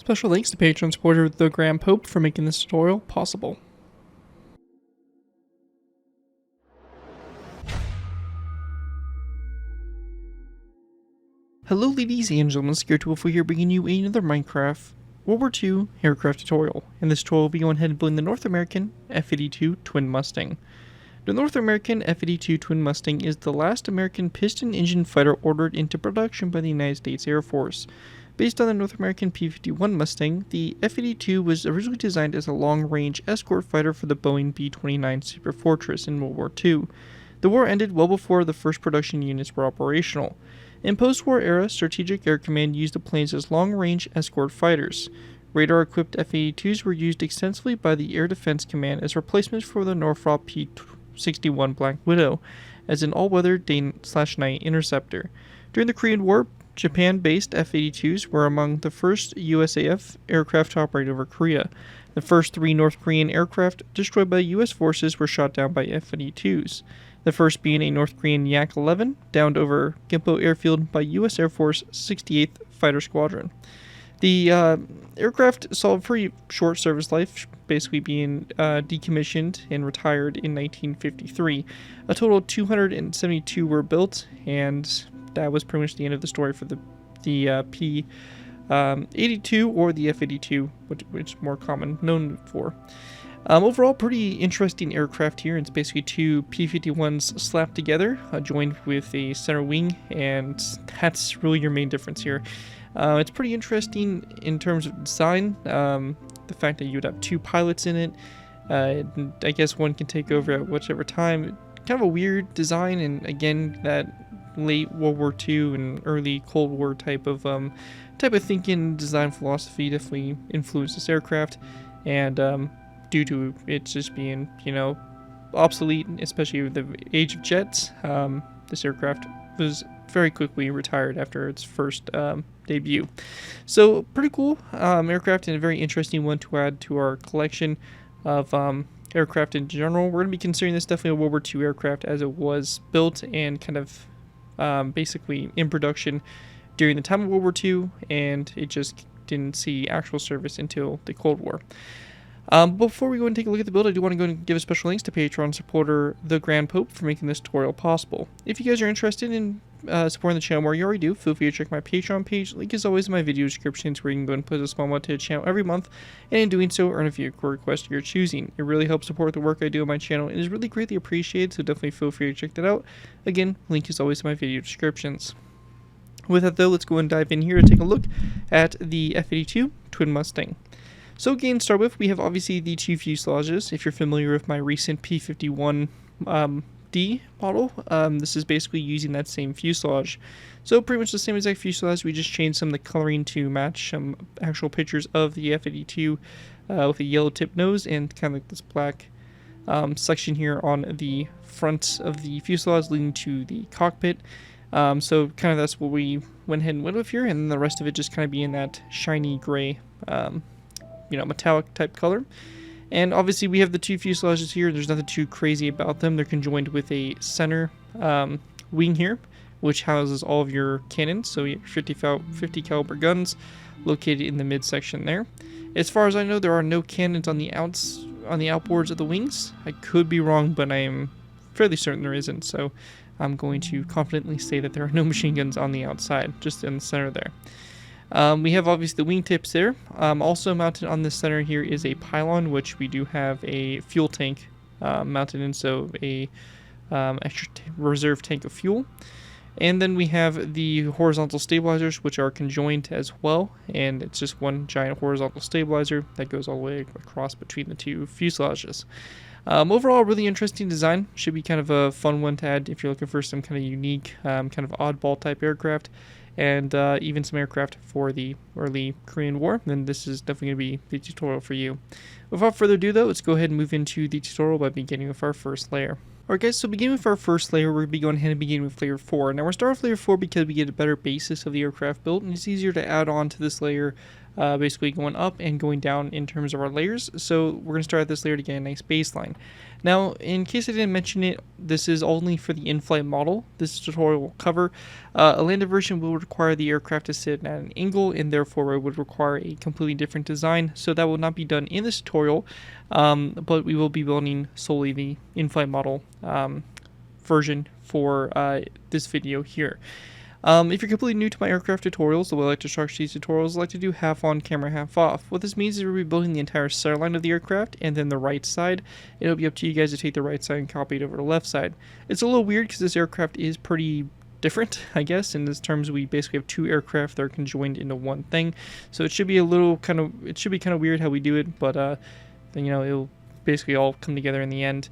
Special thanks to Patreon supporter The Grand Pope for making this tutorial possible. Hello ladies and gentlemen, Scared2Wolf here bringing you another Minecraft World War II aircraft tutorial. In this tutorial we'll be going ahead and building the North American F-82 Twin Mustang. The North American F-82 Twin Mustang is the last American piston engine fighter ordered into production by the United States Air Force. Based on the North American P-51 Mustang, the F-82 was originally designed as a long-range escort fighter for the Boeing B-29 Super Fortress in World War II. The war ended well before the first production units were operational. In post-war era, Strategic Air Command used the planes as long-range escort fighters. Radar-equipped F-82s were used extensively by the Air Defense Command as replacements for the Northrop P-61 Black Widow, as an all-weather day/night interceptor. During the Korean War, Japan-based F-82s were among the first USAF aircraft to operate over Korea. The first 3 North Korean aircraft destroyed by U.S. forces were shot down by F-82s. The first being a North Korean Yak-11, downed over Gimpo Airfield by U.S. Air Force 68th Fighter Squadron. The aircraft saw a pretty short service life, basically being decommissioned and retired in 1953. A total of 272 were built, and that was pretty much the end of the story for the P-82 or the F-82, which is more common known for. Overall, pretty interesting aircraft here. It's basically 2 P-51s slapped together, joined with a center wing, and that's really your main difference here. It's pretty interesting in terms of design. The fact that you would have 2 pilots in it. I guess one can take over at whichever time. Kind of a weird design, and again, that late World War II and early Cold War type of thinking, design philosophy definitely influenced this aircraft, and due to it just being, obsolete, especially with the age of jets, this aircraft was very quickly retired after its first debut. So pretty cool aircraft, and a very interesting one to add to our collection of aircraft in general. We're going to be considering this definitely a World War II aircraft, as it was built and kind of basically in production during the time of World War II, and it just didn't see actual service until the Cold War. Before we go and take a look at the build, I do want to go and give a special thanks to Patreon supporter The Grand Pope for making this tutorial possible. If you guys are interested in supporting the channel more, you already do, feel free to check my Patreon page. Link is always in my video descriptions, where you can go and put a small amount to the channel every month, and in doing so, earn a vehicle request of your choosing. It really helps support the work I do on my channel and is really greatly appreciated, so definitely feel free to check that out. Again, link is always in my video descriptions. With that though, let's go and dive in here to take a look at the F-82 Twin Mustang. So again, to start with, we have obviously the 2 fuselages. If you're familiar with my recent P-51 D model, this is basically using that same fuselage. So pretty much the same exact fuselage, we just changed some of the coloring to match some actual pictures of the F-82 with a yellow tip nose and kind of like this black section here on the front of the fuselage leading to the cockpit. So kind of that's what we went ahead and went with here, and then the rest of it just kind of being that shiny gray metallic type color. And obviously we have the 2 fuselages here. There's nothing too crazy about them. They're conjoined with a center wing here, which houses all of your cannons. So you have 50 caliber guns located in the midsection there. As far as I know, there are no cannons on the outboards of the wings. I could be wrong, but I am fairly certain there isn't. So I'm going to confidently say that there are no machine guns on the outside, just in the center there. We have obviously the wingtips there. Also mounted on the center here is a pylon, which we do have a fuel tank mounted in, so a extra reserve tank of fuel. And then we have the horizontal stabilizers, which are conjoined as well, and it's just one giant horizontal stabilizer that goes all the way across between the 2 fuselages. Overall, really interesting design. Should be kind of a fun one to add if you're looking for some kind of unique, kind of oddball type aircraft, and even some aircraft for the early Korean War. Then this is definitely going to be the tutorial for you. Without further ado though, let's go ahead and move into the tutorial by beginning with our first layer. Alright guys, so beginning with our first layer, we're going to be going ahead and beginning with layer 4. Now we're starting with layer 4 because we get a better basis of the aircraft built, and it's easier to add on to this layer basically going up and going down in terms of our layers. So we're going to start at this layer to get a nice baseline. Now, in case I didn't mention it, this is only for the in-flight model. This tutorial will cover. A landed version will require the aircraft to sit at an angle, and therefore it would require a completely different design. So that will not be done in this tutorial, but we will be building solely the in-flight model version for this video here. If you're completely new to my aircraft tutorials, the way I like to structure these tutorials, I like to do half on camera, half off. What this means is we'll be building the entire centerline of the aircraft and then the right side. It'll be up to you guys to take the right side and copy it over to the left side. It's a little weird because this aircraft is pretty different, I guess, in this terms. We basically have two aircraft that are conjoined into one thing, so it should be a little kind of weird how we do it, but then, you know, it'll basically all come together in the end.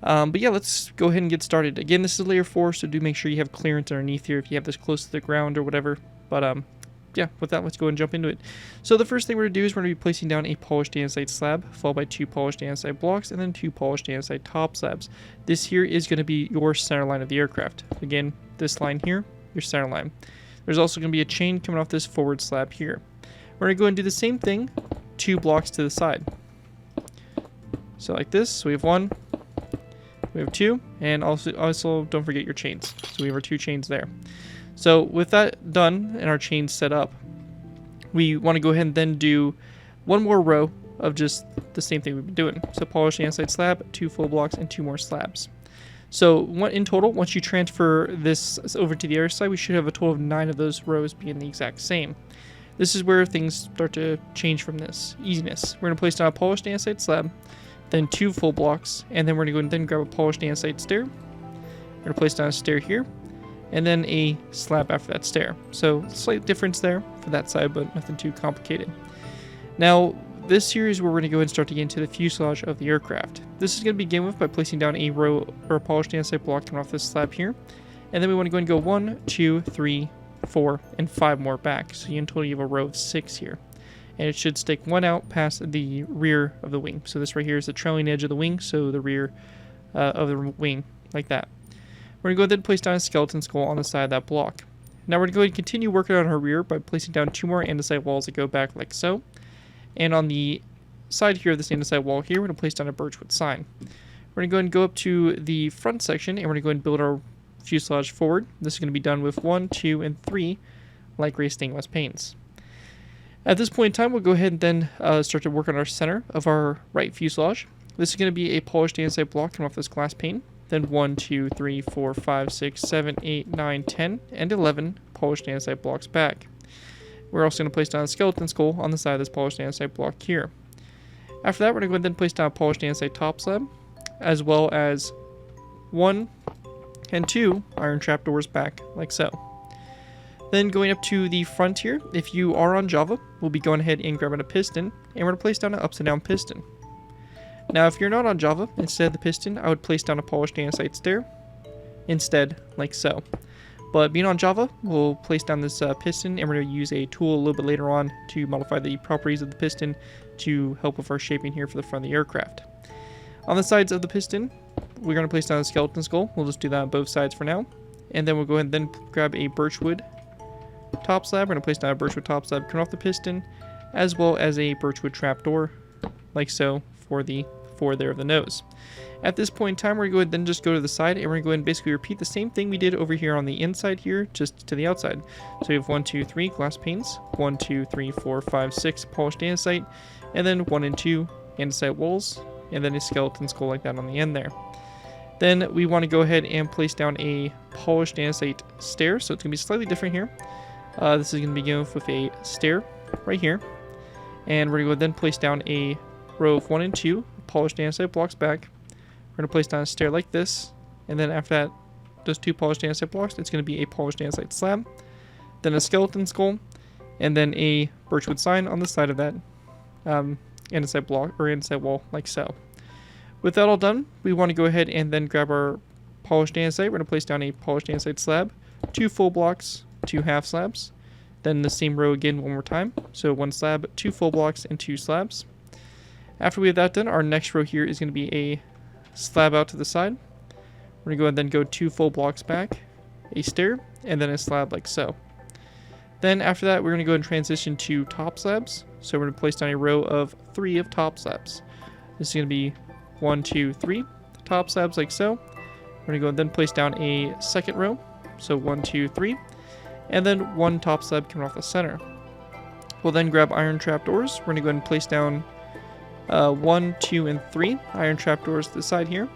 But yeah, let's go ahead and get started. Again, this is layer 4, so do make sure you have clearance underneath here if you have this close to the ground or whatever. But yeah, with that, let's go and jump into it. So the first thing we're going to do is we're going to be placing down a polished andesite slab, followed by 2 polished andesite blocks, and then 2 polished andesite top slabs. This here is going to be your center line of the aircraft. Again, this line here, your center line. There's also going to be a chain coming off this forward slab here. We're going to go and do the same thing, 2 blocks to the side. So like this, so we have 1. We have 2, and also don't forget your chains. So we have our 2 chains there. So with that done and our chains set up, we want to go ahead and then do 1 more row of just the same thing we've been doing. So polished andesite slab, 2 full blocks, and 2 more slabs. So in total, once you transfer this over to the other side, we should have a total of 9 of those rows being the exact same. This is where things start to change from this easiness. We're going to place down a polished andesite slab, then 2 full blocks, and then we're going to go and then grab a polished andesite stair. We're going to place down a stair here, and then a slab after that stair. So slight difference there for that side, but nothing too complicated. Now, this here is where we're going to go ahead and start to get into the fuselage of the aircraft. This is going to begin with by placing down a row or a polished andesite block coming off this slab here, and then we want to go and go 1, 2, 3, 4, and 5 more back. So in total you have a row of 6 here. And it should stick 1 out past the rear of the wing. So this right here is the trailing edge of the wing, so the rear of the wing, like that. We're going to go ahead and place down a skeleton skull on the side of that block. Now we're going to go ahead and continue working on her rear by placing down 2 more andesite walls that go back like so. And on the side here of this andesite wall here, we're going to place down a birchwood sign. We're going to go ahead and go up to the front section, and we're going to go ahead and build our fuselage forward. This is going to be done with 1, 2, and 3 light gray stained glass panes. At this point in time, we'll go ahead and then start to work on our center of our right fuselage. This is going to be a polished andesite block coming off this glass pane. Then 1, 2, 3, 4, 5, 6, 7, 8, 9, 10, and 11 polished andesite blocks back. We're also going to place down a skeleton skull on the side of this polished andesite block here. After that, we're going to go ahead and then place down a polished andesite top slab, as well as 1 and 2 iron trapdoors back, like so. Then going up to the front here, if you are on Java, we'll be going ahead and grabbing a piston, and we're going to place down an upside down piston. Now if you're not on Java, instead of the piston, I would place down a polished andesite stair instead, like so. But being on Java, we'll place down this piston, and we're going to use a tool a little bit later on to modify the properties of the piston to help with our shaping here for the front of the aircraft. On the sides of the piston, we're going to place down a skeleton skull. We'll just do that on both sides for now. And then we'll go ahead and then grab a birchwood top slab. We're going to place down a birchwood top slab coming off the piston, as well as a birchwood trapdoor, like so, for the forward there of the nose. At this point in time, we're going to go ahead and then just go to the side, and we're going to go ahead and basically repeat the same thing we did over here on the inside here, just to the outside. So we have 1, 2, 3 glass panes, 1, 2, 3, 4, 5, 6 polished andesite, and then 1 and 2 andesite walls, and then a skeleton skull like that on the end there. Then we want to go ahead and place down a polished andesite stair, so it's going to be slightly different here. This is going to begin with a stair right here, and we're going to then place down a row of 1 and 2 polished andesite blocks back. We're going to place down a stair like this, and then after that, those 2 polished andesite blocks, it's going to be a polished andesite slab, then a skeleton skull, and then a birchwood sign on the side of that andesite block or andesite wall, like so. With that all done, we want to go ahead and then grab our polished andesite. We're going to place down a polished andesite slab, 2 full blocks, 2 half slabs, then the same row again one more time. So 1 slab, 2 full blocks, and 2 slabs. After we have that done, our next row here is going to be a slab out to the side. We're going to go and then go 2 full blocks back, a stair, and then a slab like so. Then after that, we're going to go and transition to top slabs. So we're going to place down a row of 3 of top slabs. This is going to be 1, 2, 3 top slabs like so. We're going to go and then place down a second row. So 1, 2, 3. And then 1 top slab coming off the center. We'll then grab iron trapdoors. We're going to go ahead and place down 1, 2, and 3 iron trapdoors to the side here.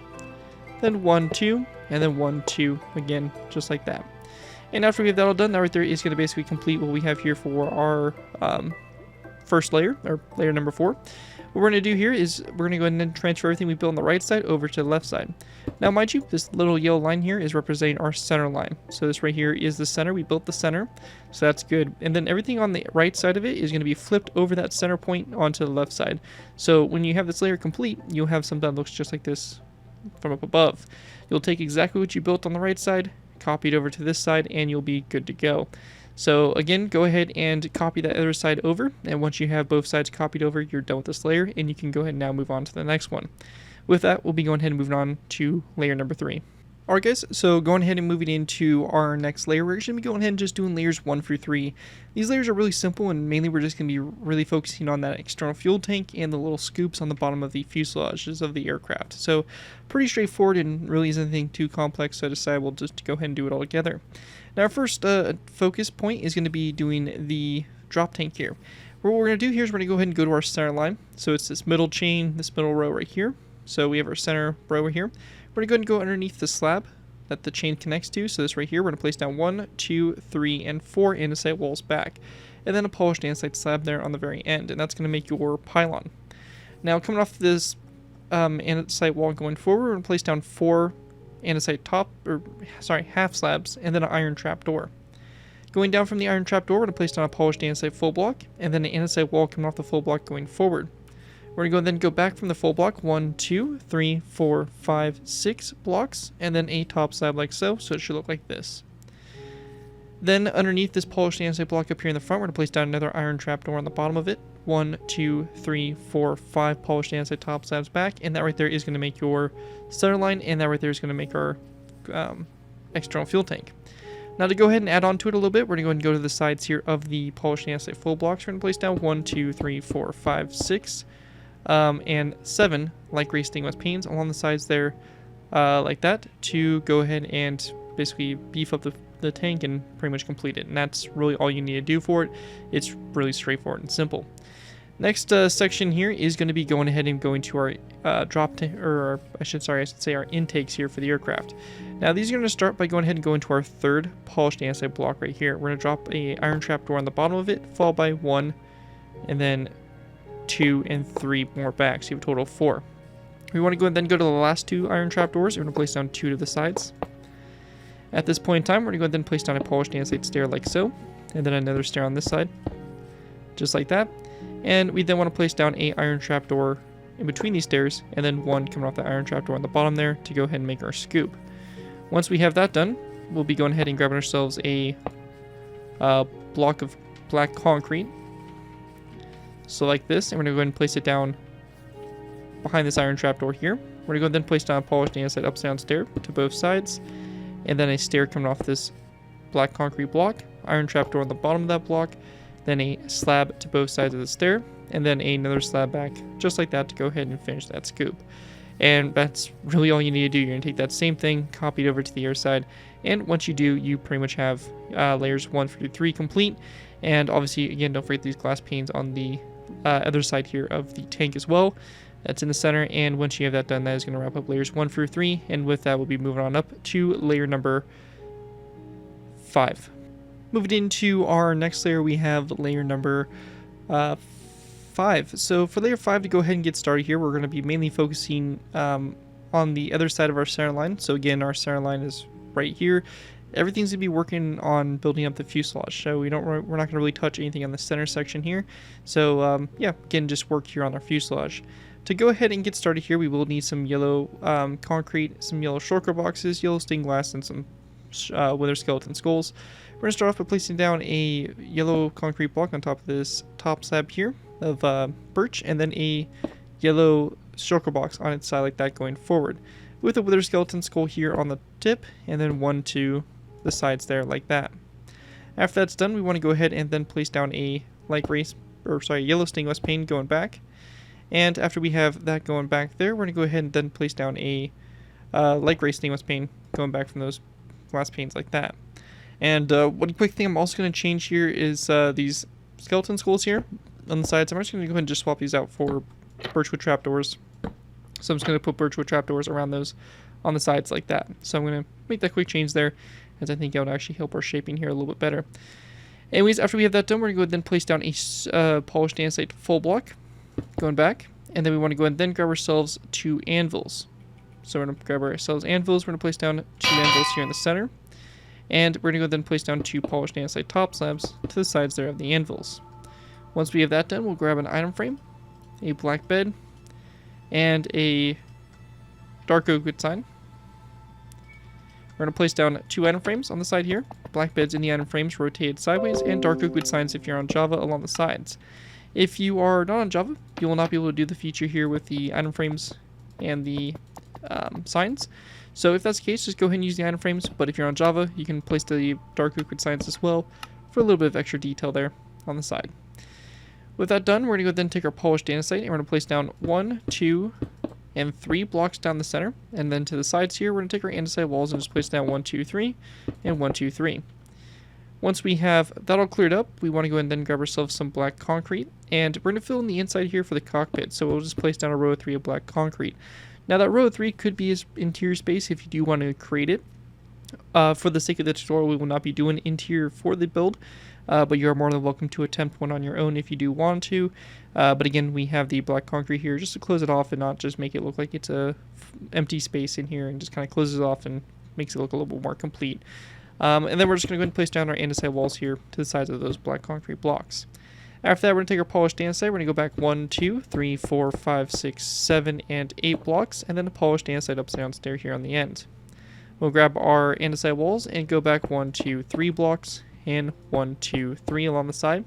Then 1, 2, and then 1, 2 again, just like that. And after we have that all done, that right there is going to basically complete what we have here for our first layer, or layer number 4. What we're going to do here is we're going to go ahead and transfer everything we built on the right side over to the left side. Now, mind you, this little yellow line here is representing our center line. So this right here is the center. We built the center, so that's good. And then everything on the right side of it is going to be flipped over that center point onto the left side. So when you have this layer complete, you'll have something that looks just like this from up above. You'll take exactly what you built on the right side, copy it over to this side, and you'll be good to go. So again, go ahead and copy that other side over, and once you have both sides copied over, you're done with this layer, and you can go ahead and now move on to the next one. With that, we'll be going ahead and moving on to layer number 3. Alright guys, so going ahead and moving into our next layer, we're actually going to be going ahead and just doing layers 1 through 3. These layers are really simple, and mainly we're just going to be really focusing on that external fuel tank and the little scoops on the bottom of the fuselages of the aircraft. So pretty straightforward and really isn't anything too complex, so I decided we'll just go ahead and do it all together. Now our first focus point is going to be doing the drop tank here. What we're going to do here is we're going to go ahead and go to our center line. So it's this middle chain, this middle row right here. So we have our center row right here. We're going to go ahead and go underneath the slab that the chain connects to. So this right here, we're going to place down 1, 2, 3, and 4 andesite walls back. And then a polished andesite slab there on the very end. And that's going to make your pylon. Now coming off this andesite wall going forward, we're going to place down 4 andesite half slabs, and then an iron trap door. Going down from the iron trap door, we're going to place down a polished andesite full block, and then an andesite wall coming off the full block going forward. We're going to then go back from the full block 1, 2, 3, 4, 5, 6 blocks, and then a top slab like so, so it should look like this. Then underneath this polished andesite block up here in the front, we're going to place down another iron trap door on the bottom of it. 1, 2, 3, 4, 5 polished andesite top slabs back, and that right there is going to make your center line, and that right there is going to make our external fuel tank. Now to go ahead and add on to it a little bit, we're going to go ahead and go to the sides here of the polished andesite full blocks. We're going to place down 1, 2, 3, 4, 5, 6, and 7 light gray stainless panes along the sides there like that to go ahead and basically beef up the tank and pretty much complete it. And that's really all you need to do for it. It's really straightforward and simple. Next section here is going to be going ahead and going to our drop tank, or I should say our intakes here for the aircraft. Now these are going to start by going ahead and going to our third polished andesite block right here. We're going to drop a iron trap door on the bottom of it, followed by 1, and then 2 and 3 more back, so you have a total of 4. We want to go and then go to the last 2 iron trap doors. We're going to place down 2 to the sides. At this point in time, we're going to go and then place down a polished andesite stair like so, and then another stair on this side, just like that. And we then want to place down a iron trap door in between these stairs, and then 1 coming off the iron trap door on the bottom there to go ahead and make our scoop. Once we have that done, we'll be going ahead and grabbing ourselves a block of black concrete. So like this, and we're going to go ahead and place it down behind this iron trap door here. We're going to go and then place down a polished andesite upside down stair to both sides, and then a stair coming off this black concrete block, iron trap door on the bottom of that block, then a slab to both sides of the stair, and then another slab back, just like that, to go ahead and finish that scoop. And that's really all you need to do. You're going to take that same thing, copy it over to the air side, and once you do, you pretty much have layers 1 through 3 complete. And obviously, again, don't forget these glass panes on the other side here of the tank as well. That's in the center, and once you have that done, that is going to wrap up layers 1 through 3, and with that, we'll be moving on up to layer number 5. Moving into our next layer, we have layer number 5. So for layer 5, to go ahead and get started here, we're going to be mainly focusing on the other side of our center line. So again, our center line is right here. Everything's going to be working on building up the fuselage, so we're not going to really touch anything on the center section here. So yeah, again, just work here on our fuselage. To go ahead and get started here, we will need some yellow concrete, some yellow shulker boxes, yellow stained glass, and some wither skeleton skulls. We're going to start off by placing down a yellow concrete block on top of this top slab here of birch, and then a yellow shulker box on its side like that going forward, with a wither skeleton skull here on the tip, and then 1 to the sides there like that. After that's done, we want to go ahead and then place down a yellow stained glass pane going back. And after we have that going back there, we're going to go ahead and then place down a light gray stained glass pane going back from those glass panes like that. And one quick thing I'm also going to change here is these skeleton skulls here on the sides. I'm just going to go ahead and just swap these out for birchwood trapdoors. So I'm just going to put birchwood trapdoors around those on the sides like that. So I'm going to make that quick change there, as I think that would actually help our shaping here a little bit better. Anyways, after we have that done, we're going to go ahead and then place down a polished andesite full block going back. And then we want to go ahead and then grab ourselves 2 anvils. So we're going to grab ourselves anvils. We're going to place down 2 anvils here in the center. And we're going to go ahead and place down 2 polished andesite top slabs to the sides there of the anvils. Once we have that done, we'll grab an item frame, a black bed, and a dark oak wood sign. We're going to place down 2 item frames on the side here. Black beds in the item frames rotated sideways, and dark oak wood signs if you're on Java along the sides. If you are not on Java, you will not be able to do the feature here with the item frames and the signs. So if that's the case, just go ahead and use the item frames. But if you're on Java, you can place the dark oak wood signs as well for a little bit of extra detail there on the side. With that done, we're going to go then take our polished andesite and we're going to place down 1, 2, and 3 blocks down the center. And then to the sides here, we're going to take our andesite walls and just place down 1, 2, 3, and 1, 2, 3. Once we have that all cleared up, we want to go and then grab ourselves some black concrete. And we're going to fill in the inside here for the cockpit. So we'll just place down a row of 3 of black concrete. Now that row of 3 could be as interior space if you do want to create it. For the sake of the tutorial, we will not be doing interior for the build. But you are more than welcome to attempt one on your own if you do want to. But again, we have the black concrete here just to close it off and not just make it look like it's a empty space in here, and just kind of closes it off and makes it look a little bit more complete. And then we're just going to go ahead and place down our andesite walls here to the sides of those black concrete blocks. After that, we're going to take our polished andesite. We're going to go back 1, 2, 3, 4, 5, 6, 7, and 8 blocks, and then a polished andesite upside down stair here on the end. We'll grab our andesite walls and go back 1, 2, 3 blocks, and 1, 2, 3 along the side.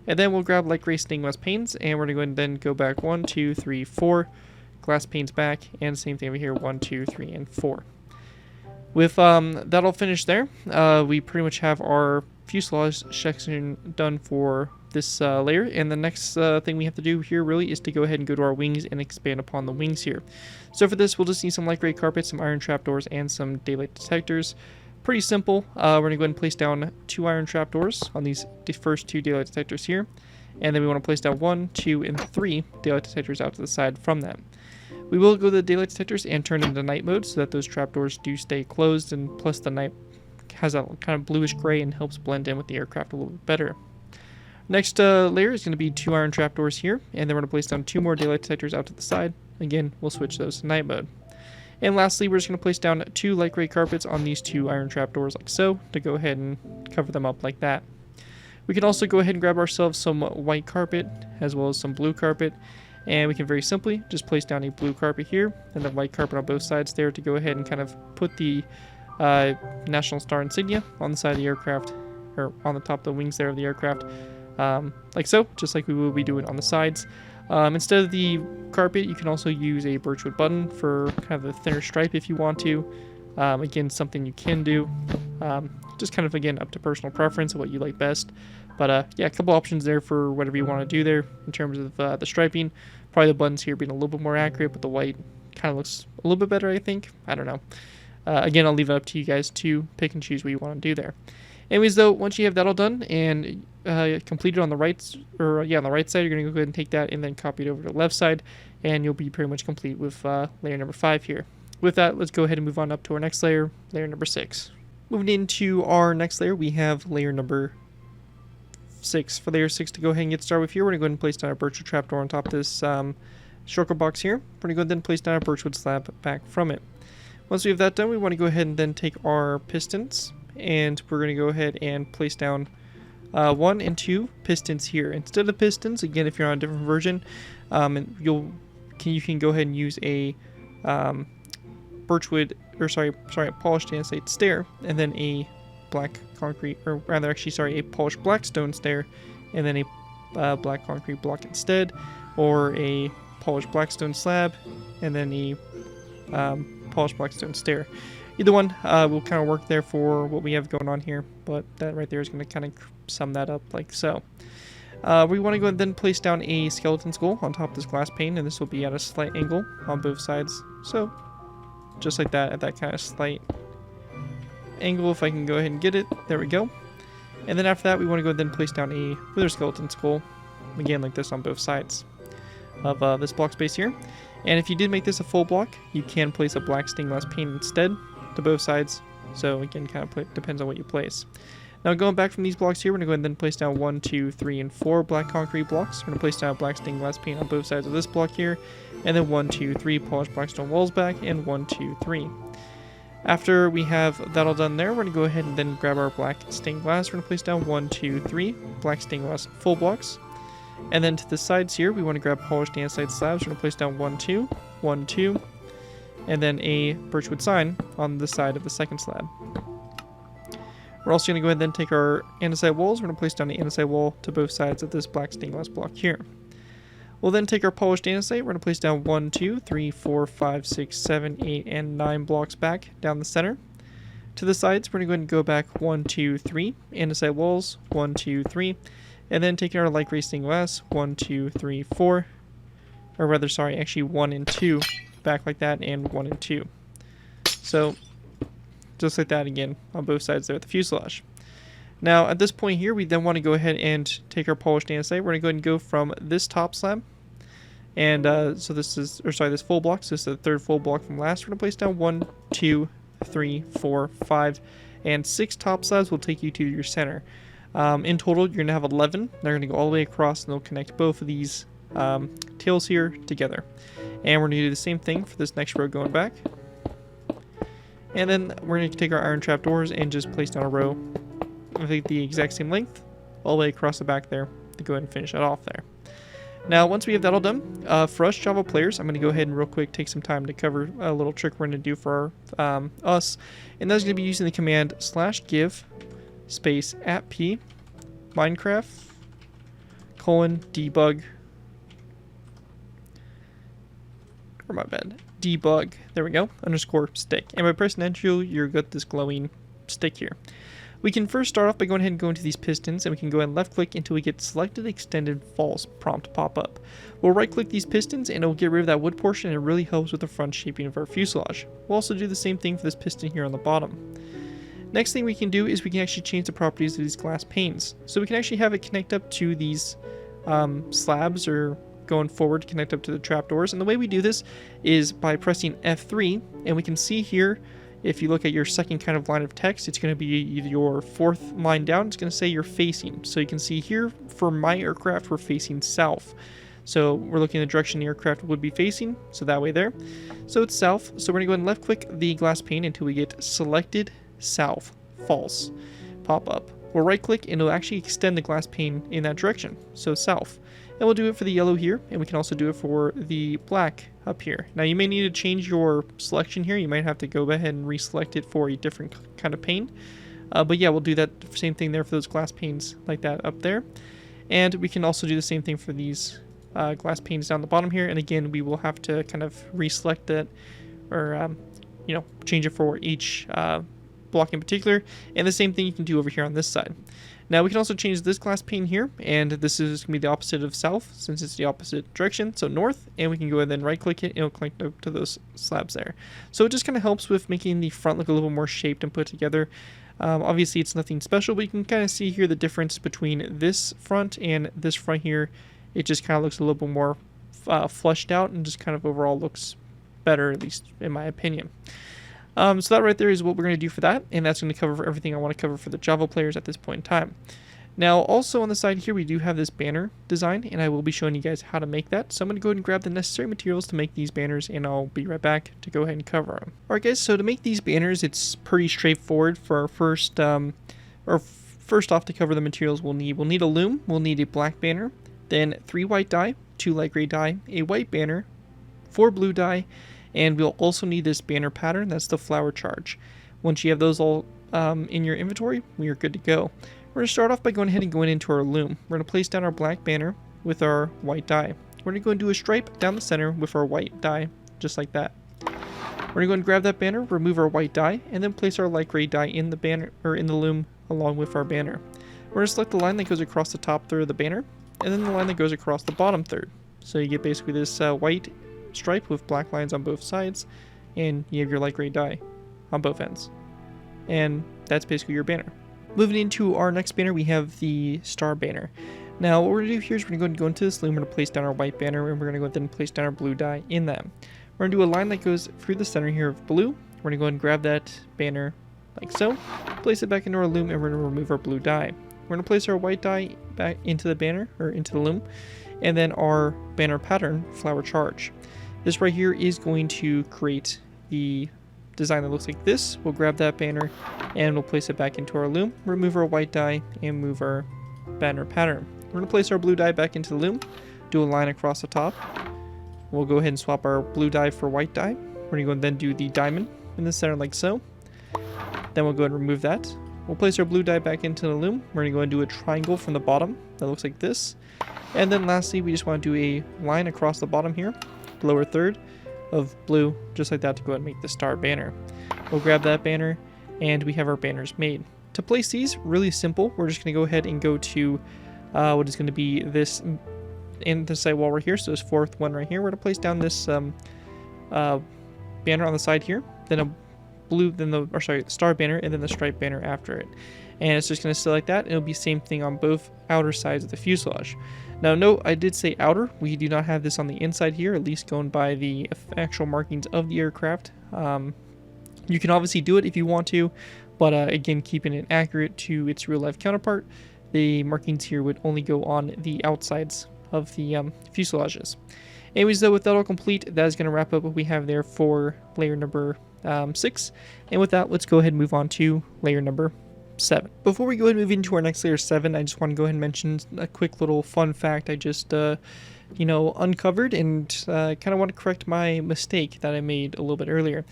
And then we'll grab light gray stained glass panes, and we're going to go ahead and then go back 1, 2, 3, 4 glass panes back, and same thing over here, 1, 2, 3, and 4. With that all finished there, we pretty much have our fuselage section done for this layer, and the next thing we have to do here really is to go ahead and go to our wings and expand upon the wings here. So for this, we'll just need some light gray carpet, some iron trapdoors, and some daylight detectors. Pretty simple. We're going to go ahead and place down 2 iron trapdoors on these first 2 daylight detectors here, and then we want to place down 1, 2, and 3 daylight detectors out to the side from that. We will go to the daylight detectors and turn into night mode so that those trapdoors do stay closed, and plus the night has a kind of bluish gray and helps blend in with the aircraft a little bit better. Next layer is going to be 2 iron trapdoors here, and then we're going to place down 2 more daylight detectors out to the side. Again, we'll switch those to night mode. And lastly, we're just going to place down 2 light gray carpets on these 2 iron trapdoors like so, to go ahead and cover them up like that. We can also go ahead and grab ourselves some white carpet as well as some blue carpet, and we can very simply just place down a blue carpet here and the white carpet on both sides there to go ahead and kind of put the National Star insignia on the side of the aircraft, or on the top of the wings there of the aircraft, like so, just like we will be doing on the sides. Instead of the carpet, you can also use a birchwood button for kind of a thinner stripe if you want to. Again, something you can do. Just kind of, again, up to personal preference of what you like best. But yeah, a couple options there for whatever you want to do there in terms of the striping. Probably the buttons here being a little bit more accurate, but the white kind of looks a little bit better, I think. I don't know. Again, I'll leave it up to you guys to pick and choose what you want to do there. Anyways, though, once you have that all done and completed on the right, on the right side, you're going to go ahead and take that and then copy it over to the left side, and you'll be pretty much complete with layer number 5 here. With that, let's go ahead and move on up to our next layer, layer number 6. Moving into our next layer, we have layer number 6. For layer 6 to go ahead and get started with here, we're going to go ahead and place down a birchwood trapdoor on top of this shulker box here. We're going to go ahead and place down a birchwood slab back from it. Once we have that done, we want to go ahead and then take our pistons, and we're going to go ahead and place down 1 and 2 pistons here. Instead of pistons, again, if you're on a different version, you can go ahead and use a birchwood, or sorry, a polished andesite stair, and then a black concrete, or rather, actually, sorry, a polished black stone stair, and then a black concrete block instead, or a polished black stone slab, and then a polished black stone stair. either one will kind of work there for what we have going on here, but that right there is going to kind of sum that up like so. We want to go and then place down a skeleton skull on top of this glass pane, and this will be at a slight angle on both sides. So just like that, at that kind of slight angle, if I can go ahead and get it. There we go. And then after that, we want to go and then place down a wither skeleton skull, again like this on both sides of this block space here. And if you did make this a full block, you can place a black stained glass pane instead to both sides. So again, kind of depends on what you place. Now going back from these blocks here, we're going to go ahead and then place down 1, 2, 3, and 4 black concrete blocks. We're going to place down a black stained glass pane on both sides of this block here. And then 1, 2, 3 polished black stone walls back, and 1, 2, 3. After we have that all done there, we're going to go ahead and then grab our black stained glass. We're going to place down 1, 2, 3 black stained glass full blocks. And then to the sides here, we want to grab polished andesite slabs. We're going to place down 1, 2, 1, 2, and then a birchwood sign on the side of the second slab. We're also going to go ahead and then take our andesite walls. We're going to place down the andesite wall to both sides of this black stained glass block here. We'll then take our polished andesite. We're going to place down 1, 2, 3, 4, 5, 6, 7, 8, and 9 blocks back down the center. To the sides, we're going to go ahead and go back 1, 2, 3 andesite walls, 1, 2, 3, and then taking our light gray stained glass, 1, 2, 3, 4, or rather, sorry, actually 1 and 2 back like that, and 1 and 2. So just like that again on both sides there at the fuselage. Now at this point here, we then want to go ahead and take our polished andesite. We're going to go ahead and go from this top slab, and so this is, or sorry, this full block. So this is the third full block from last. We're going to place down 1, 2, 3, 4, 5, and 6 top slabs will take you to your center. In total, you're going to have 11. They're going to go all the way across, and they'll connect both of these tails here together. And we're going to do the same thing for this next row going back. And then we're going to take our iron trapdoors and just place down a row of the exact same length all the way across the back there to go ahead and finish that off there. Now, once we have that all done, for us Java players, I'm going to go ahead and real quick take some time to cover a little trick we're going to do for us. And that's going to be using the command /give space @p Minecraft :debug, or my bad, debug, there we go, _stick. And by pressing enter, you've got this glowing stick here. We can first start off by going ahead and go into these pistons, and we can go ahead and left click until we get selected extended false prompt pop up. We'll right click these pistons and it will get rid of that wood portion, and it really helps with the front shaping of our fuselage. We'll also do the same thing for this piston here on the bottom. Next thing we can do is we can actually change the properties of these glass panes. So we can actually have it connect up to these slabs, or going forward to connect up to the trapdoors. And the way we do this is by pressing F3, and we can see here, if you look at your second kind of line of text, it's going to be your fourth line down. It's going to say you're facing. So you can see here for my aircraft, we're facing south. So we're looking in the direction the aircraft would be facing, so that way there. So it's south. So we're going to go ahead and left click the glass pane until we get selected south, false, pop up. We'll right click and it'll actually extend the glass pane in that direction, so south. And we'll do it for the yellow here, and we can also do it for the black up here. Now you may need to change your selection here. You might have to go ahead and reselect it for a different kind of pane. But yeah, we'll do that same thing there for those glass panes like that up there. And we can also do the same thing for these glass panes down the bottom here. And again, we will have to kind of reselect that, or you know, change it for each block in particular. And the same thing you can do over here on this side. Now we can also change this glass pane here, and this is going to be the opposite of south since it's the opposite direction, so north, and we can go ahead and then right click it and it'll connect up to those slabs there. So it just kind of helps with making the front look a little more shaped and put together. Obviously it's nothing special, but you can kind of see here the difference between this front and this front here. It just kind of looks a little bit more flushed out and just kind of overall looks better, at least in my opinion. So that right there is what we're going to do for that, and that's going to cover everything I want to cover for the Java players at this point in time. Now, also on the side here, we do have this banner design, and I will be showing you guys how to make that. So I'm going to go ahead and grab the necessary materials to make these banners, and I'll be right back to go ahead and cover them. Alright guys, so to make these banners, it's pretty straightforward. For our first off, to cover the materials we'll need a loom, we'll need a black banner, then 3 white dye, 2 light gray dye, a white banner, 4 blue dye, and we'll also need this banner pattern, that's the flower charge. Once you have those all in your inventory, we are good to go. We're going to start off by going ahead and going into our loom. We're going to place down our black banner with our white dye. We're going to go and do a stripe down the center with our white dye, just like that. We're going to go and grab that banner, remove our white die, and then place our light gray die in the banner, or in the loom along with our banner. We're going to select the line that goes across the top third of the banner, and then the line that goes across the bottom third. So you get basically this white stripe with black lines on both sides, and you have your light gray die on both ends. And that's basically your banner. Moving into our next banner, we have the star banner. Now what we're going to do here is we're going to go into this loom, we're going to place down our white banner, and we're going to go ahead and place down our blue die in that. We're going to do a line that goes through the center here of blue. We're going to go ahead and grab that banner like so, place it back into our loom, and we're going to remove our blue die. We're going to place our white die back into the banner, or into the loom, and then our banner pattern, flower charge. This right here is going to create the design that looks like this. We'll grab that banner and we'll place it back into our loom, remove our white die, and move our banner pattern. We're going to place our blue die back into the loom, do a line across the top. We'll go ahead and swap our blue die for white die. We're going to go and then do the diamond in the center like so. Then we'll go ahead and remove that. We'll place our blue die back into the loom. We're going to go and do a triangle from the bottom that looks like this. And then lastly, we just want to do a line across the bottom here, lower third of blue, just like that, to go ahead and make the star banner. We'll grab that banner and we have our banners made. To place these, really simple. We're just going to go ahead and go to what is going to be this in the side wall right here. So this fourth one right here, we're going to place down this banner on the side here, then a blue, then the star banner, and then the stripe banner after it. And it's just going to sit like that, and it'll be the same thing on both outer sides of the fuselage. Now note, I did say outer. We do not have this on the inside here, at least going by the actual markings of the aircraft. You can obviously do it if you want to, but again, keeping it accurate to its real life counterpart, the markings here would only go on the outsides of the fuselages. Anyways, though, with that all complete, that is going to wrap up what we have there for layer number 6. And with that, let's go ahead and move on to layer number 7. Before we go ahead and move into our next layer 7, I just want to go ahead and mention a quick little fun fact I just uncovered, and kind of want to correct my mistake that I made a little bit earlier.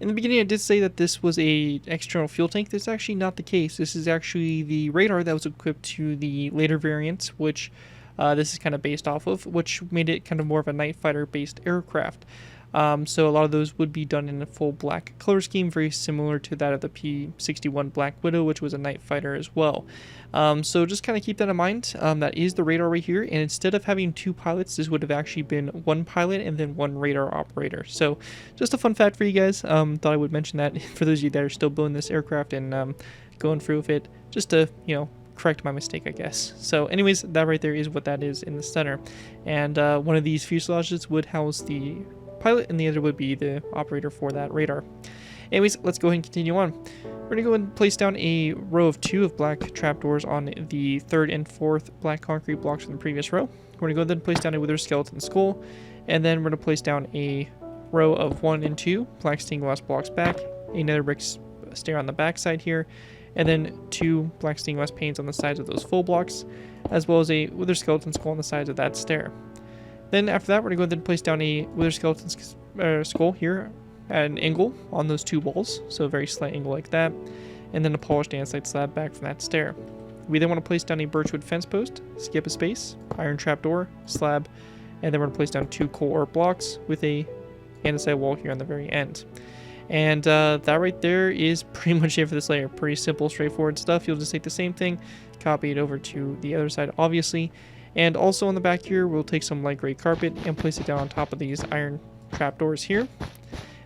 In the beginning, I did say that this was a external fuel tank. That's actually not the case. This is actually the radar that was equipped to the later variants, which this is kind of based off of, which made it kind of more of a night fighter based aircraft. So a lot of those would be done in a full black color scheme, very similar to that of the P-61 Black Widow, which was a night fighter as well. So just kind of keep that in mind. That is the radar right here, and instead of having 2 pilots, this would have actually been 1 pilot and then 1 radar operator. So just a fun fact for you guys. Thought I would mention that for those of you that are still building this aircraft and going through with it, just to, correct my mistake, I guess. So anyways, that right there is what that is in the center. And one of these fuselages would house the pilot, and the other would be the operator for that radar. Anyways, let's go ahead and continue on. We're going to go and place down a row of 2 of black trapdoors on the 3rd and 4th black concrete blocks from the previous row. We're going to go ahead and place down a wither skeleton skull, and then we're going to place down a row of 1 and 2 black stained glass blocks back, another brick stair on the back side here, and then 2 black stained glass panes on the sides of those full blocks, as well as a wither skeleton skull on the sides of that stair. Then after that, we're going to go ahead and place down a wither skeleton skull here at an angle on those 2 walls, so a very slight angle like that, and then a polished andesite slab back from that stair. We then want to place down a birchwood fence post, skip a space, iron trapdoor, slab, and then we're going to place down 2 coal ore blocks with a andesite wall here on the very end. And that right there is pretty much it for this layer. Pretty simple, straightforward stuff. You'll just take the same thing, copy it over to the other side, obviously. And also on the back here, we'll take some light gray carpet and place it down on top of these iron trapdoors here.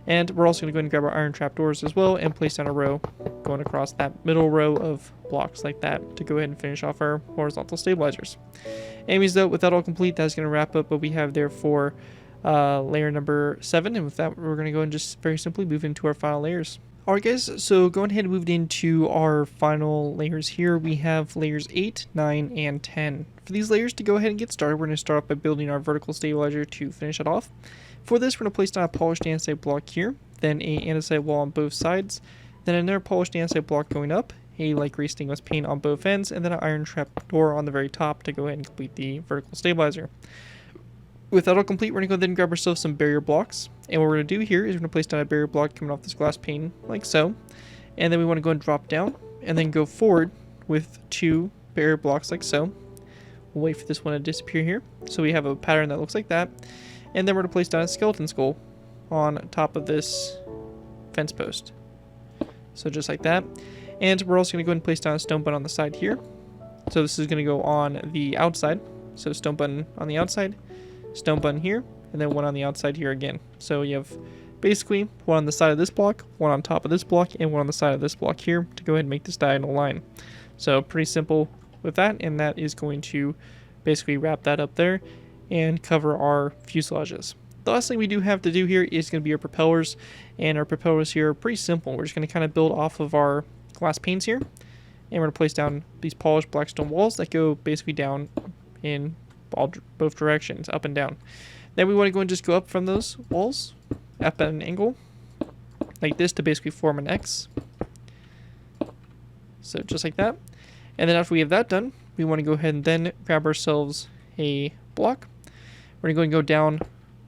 And we're also going to go ahead and grab our iron trapdoors as well and place down a row going across that middle row of blocks like that to go ahead and finish off our horizontal stabilizers. Anyways, though, with that all complete, that's going to wrap up what we have there for layer number 7, and with that, we're going to go and just very simply move into our final layers. Alright guys, so going ahead and moving into our final layers here, we have layers 8, 9, and 10. For these layers to go ahead and get started, we're going to start off by building our vertical stabilizer to finish it off. For this, we're going to place down a polished andesite block here, then a andesite wall on both sides, then another polished andesite block going up, a light gray stainless paint on both ends, and then an iron trap door on the very top to go ahead and complete the vertical stabilizer. With that all complete, we're going to go ahead and grab ourselves some barrier blocks. And what we're going to do here is we're going to place down a barrier block coming off this glass pane, like so. And then we want to go and drop down, and then go forward with 2 barrier blocks, like so. We'll wait for this one to disappear here. So we have a pattern that looks like that. And then we're going to place down a skeleton skull on top of this fence post. So just like that. And we're also going to go ahead and place down a stone button on the side here. So this is going to go on the outside. So stone button on the outside, stone button here, and then one on the outside here again. So you have basically one on the side of this block, one on top of this block, and one on the side of this block here to go ahead and make this diagonal line. So pretty simple with that, and that is going to basically wrap that up there and cover our fuselages. The last thing we do have to do here is going to be our propellers, and our propellers here are pretty simple. We're just going to kind of build off of our glass panes here, and we're going to place down these polished black stone walls that go basically down in both directions, up and down. Then we want to go and just go up from those walls, up at an angle, like this, to basically form an X. So just like that. And then after we have that done, we want to go ahead and then grab ourselves a block. We're going to go down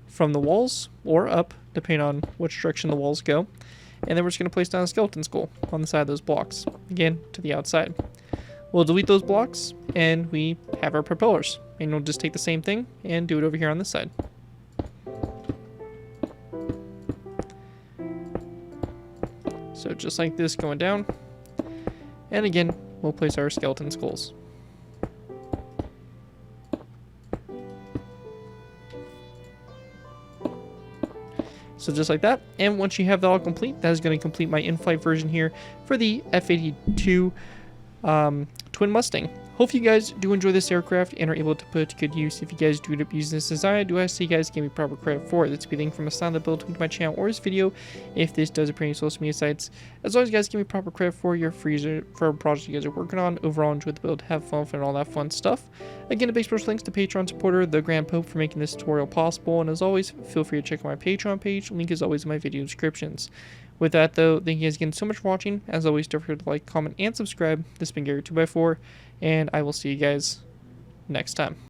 from the walls, or up, depending on which direction the walls go. And then we're just going to place down a skeleton skull on the side of those blocks, again, to the outside. We'll delete those blocks, and we have our propellers. And we'll just take the same thing and do it over here on this side. So just like this, going down. And again, we'll place our skeleton skulls. So just like that, and once you have that all complete, that is going to complete my in-flight version here for the F-82 Twin Mustang. Hope you guys do enjoy this aircraft and are able to put it to good use. If you guys do end up using this design, I do ask you guys give me proper credit for it. That's be linked from a sign that build to my channel or this video if this does appear on your social media sites. As always, guys, give me proper credit for your freezer for a project you guys are working on. Overall, enjoy the build, have fun and all that fun stuff. Again, a big special thanks to Patreon supporter the Grand Pope for making this tutorial possible, and as always, feel free to check out my Patreon page. Link is always in my video descriptions. With that, though, thank you guys again so much for watching. As always, don't forget to like, comment, and subscribe. This has been Gary 2x4, and I will see you guys next time.